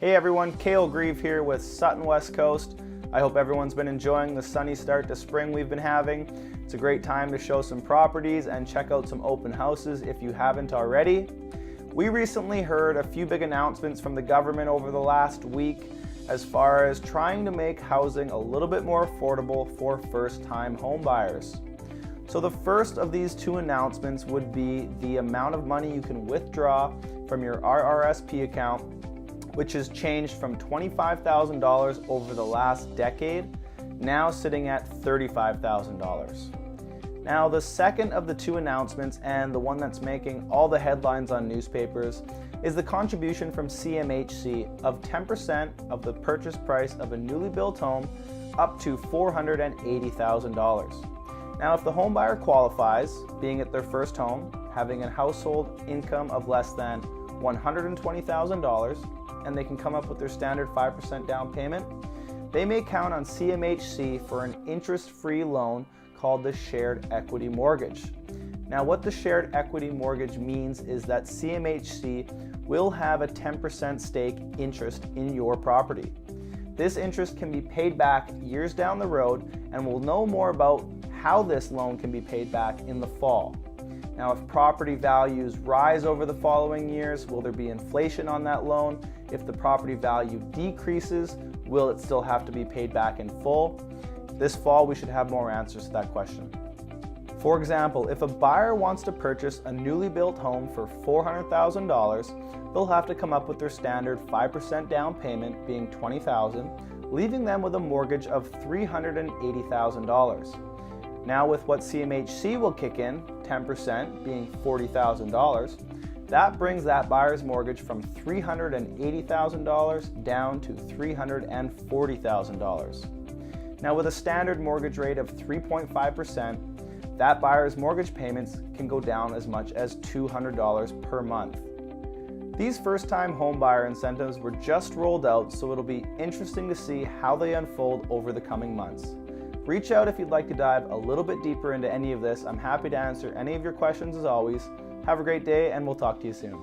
Hey everyone, Cale Grieve here with Sutton West Coast. I hope everyone's been enjoying the sunny start to spring we've been having. It's a great time to show some properties and check out some open houses if you haven't already. We recently heard a few big announcements from the government over the last week as far as trying to make housing a little bit more affordable for first-time home buyers. So the first of these two announcements would be the amount of money you can withdraw from your RRSP account, which has changed from $25,000 over the last decade, now sitting at $35,000. Now, the second of the two announcements, and the one that's making all the headlines on newspapers, is the contribution from CMHC of 10% of the purchase price of a newly built home up to $480,000. Now, if the home buyer qualifies, being it their first home, having a household income of less than $120,000, and they can come up with their standard 5% down payment, they may count on CMHC for an interest-free loan called the shared equity mortgage. Now, what the shared equity mortgage means is that CMHC will have a 10% stake interest in your property. This interest can be paid back years down the road, and we'll know more about how this loan can be paid back in the fall. Now, if property values rise over the following years, will there be inflation on that loan? If the property value decreases, will it still have to be paid back in full? This fall, we should have more answers to that question. For example, if a buyer wants to purchase a newly built home for $400,000, they'll have to come up with their standard 5% down payment, being $20,000, leaving them with a mortgage of $380,000. Now, with what CMHC will kick in, 10% being $40,000, that brings that buyer's mortgage from $380,000 down to $340,000. Now, with a standard mortgage rate of 3.5%, that buyer's mortgage payments can go down as much as $200 per month. These first-time home buyer incentives were just rolled out, so it'll be interesting to see how they unfold over the coming months. Reach out if you'd like to dive a little bit deeper into any of this. I'm happy to answer any of your questions as always. Have a great day, and we'll talk to you soon.